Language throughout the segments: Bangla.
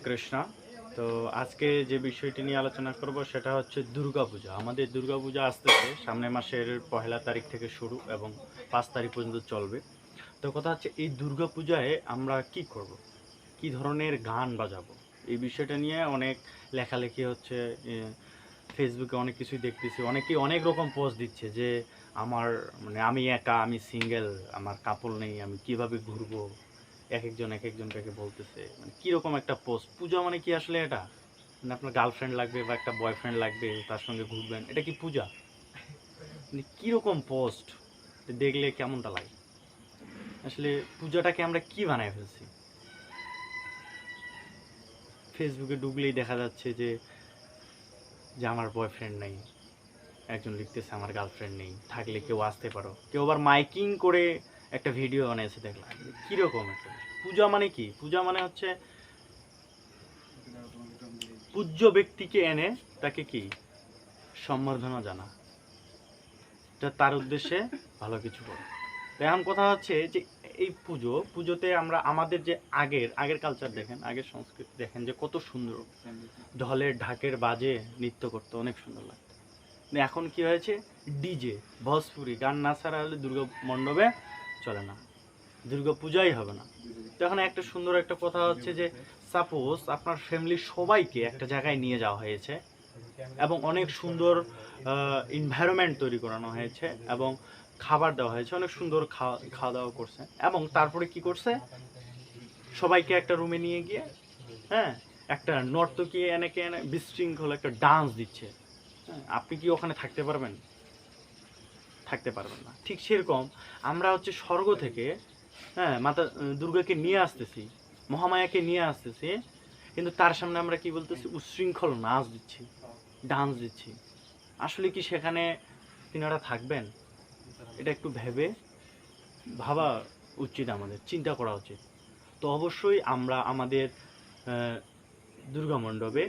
কৃষ্ণ। তো আজকে যে বিষয়টি নিয়ে আলোচনা করব সেটা হচ্ছে দুর্গাপূজা। আমাদের দুর্গাপূজা আসতেছে সামনের মাসের ১লা তারিখ থেকে শুরু এবং ৫ তারিখ পর্যন্ত চলবে। তো কথা হচ্ছে এই দুর্গাপূজায় আমরা কি করব? কি ধরনের গান বাজাবো? এই বিষয়টা নিয়ে অনেক লেখালেখি হচ্ছে। ফেসবুকে অনেক কিছুই দেখতেছি। অনেকেই অনেক রকম পোস্ট দিচ্ছে যে আমার আমি একা, আমি সিঙ্গেল, আমার কাপল নেই, আমি কিভাবে ঘুরবো? একেকজন একেকজনটাকে বলতেছে। মানে কিরকম একটা পোস্ট? পূজা মানে কি আসলে এটা? মানে আপনার গার্লফ্রেন্ড লাগবে বা একটা বয়ফ্রেন্ড লাগবে, তার সঙ্গে ঘুরবেন। এটা কি পূজা? মানে কিরকম পোস্ট? দেখলে কেমনটা লাগে? আসলে পূজাটাকে আমরা কি বানায় ফেলছি? ফেসবুকে ঢুকলেই দেখা যাচ্ছে যে আমার বয়ফ্রেন্ড নেই। একজন লিখতেছে আমার গার্লফ্রেন্ড নেই, থাকলে কেউ আসতে পারো। কেউ আবার মাইকিং করে একটা ভিডিও বানিয়েছে দেখলাম। কিরকম একটা পূজা মানে কি? পূজা মানে হচ্ছে পূজ্য ব্যক্তিকে এনে তাকে কি সম্বর্ধনা জানা, এটা তার উদ্দেশ্যে ভালো কিছু করে। তো এখন কথা হচ্ছে যে এই পুজোতে আমরা আমাদের যে আগের আগের কালচার দেখেন, আগের সংস্কৃতি দেখেন যে কত সুন্দর। ঢোলের ঢাকের বাজে নৃত্য করতে অনেক সুন্দর লাগতো। এখন কি হয়েছে? ডিজে, ভোজপুরি গান না ছাড়া হলে দুর্গা মণ্ডপে চলে না, দুর্গা পূজাই হবে না। তখন একটা সুন্দর একটা কথা হচ্ছে যে সাপোজ আপনার ফ্যামিলির সবাইকে একটা জায়গায় নিয়ে যাওয়া হয়েছে এবং অনেক সুন্দর এনভায়রনমেন্ট তৈরি করানো হয়েছে এবং খাবার দেওয়া হয়েছে, অনেক সুন্দর খাওয়া দাওয়া করছে এবং তারপরে কি করছে, সবাইকে একটা রুমে নিয়ে গিয়ে, হ্যাঁ, একটা নর্তকী এনে বিশৃঙ্খল একটা ডান্স দিচ্ছে। হ্যাঁ, আপনি কি ওখানে থাকতে পারবেন? থাকতে পারবেন না। ঠিক সেরকম আমরা হচ্ছে স্বর্গ থেকে, হ্যাঁ, মাতা দুর্গাকে নিয়ে আসতেছি, মহামায়াকে নিয়ে আসতেছি, কিন্তু তার সামনে আমরা কি বলতেছি? উচ্ছৃঙ্খল নাচ দিচ্ছি, ডান্স দিচ্ছি। আসলে কি সেখানে তিনারা থাকবেন? এটা একটু ভাবা উচিত, আমাদের চিন্তা করা উচিত। তো অবশ্যই আমরা আমাদের দুর্গা মণ্ডপে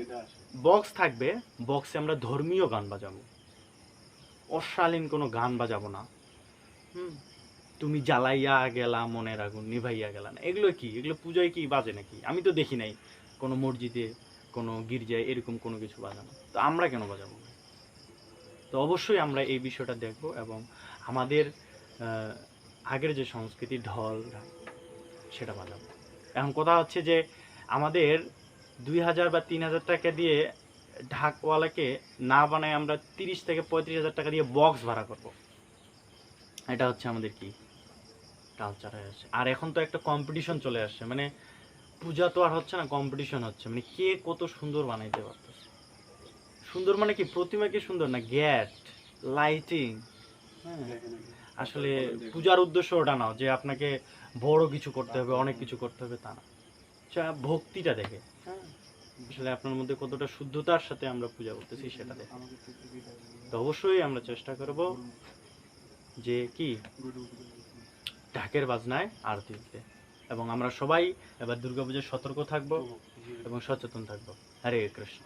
বক্স থাকবে, বক্সে আমরা ধর্মীয় গান বাজাবো, অশালীন কোনো গান বাজাবো না। হুম, তুমি জ্বালাইয়া গেলা মনের আগুন নিভাইয়া গেলা না, এগুলো কি? এগুলো পূজায় কি বাজে নাকি? আমি তো দেখি নাই কোনো মসজিদে, কোনো গির্জায় এরকম কোনো কিছু বাজানো। তো আমরা কেন বাজাবো? তো অবশ্যই আমরা এই বিষয়টা দেখব এবং আমাদের আগের যে সংস্কৃতি ঢল সেটা বাজাবো। এখন কথা হচ্ছে যে আমাদের ২,০০০ বা ৩,০০০ টাকা দিয়ে ঢাকওয়ালাকে না বানায় আমরা ৩০ থেকে ৩৫,০০০ টাকা দিয়ে বক্স ভাড়া করব। এটা হচ্ছে আমাদের কি কালচার হয়ে আসছে। আর এখন তো একটা কম্পিটিশন চলে আসছে, মানে পূজা তো আর হচ্ছে না, কম্পিটিশন হচ্ছে, মানে কে কত সুন্দর বানাইতে পারতেছে। সুন্দর মানে কি প্রতিমা কি সুন্দর না, গেট, লাইটিং। হ্যাঁ, আসলে পূজার উদ্দেশ্য ওটা না যে আপনাকে বড় কিছু করতে হবে, অনেক কিছু করতে হবে, তা না। আচ্ছা, ভক্তিটা দেখে, হ্যাঁ, আসলে আপনার মধ্যে কতটা শুদ্ধতার সাথে আমরা পূজা করতেছি সেটা দেখে। তো অবশ্যই আমরা চেষ্টা করব যে কি ঢাকের বাজনায় আরতি দিতে, এবং আমরা সবাই এবার দুর্গাপূজায় সতর্ক থাকব এবং সচেতন থাকব। হরে কৃষ্ণ।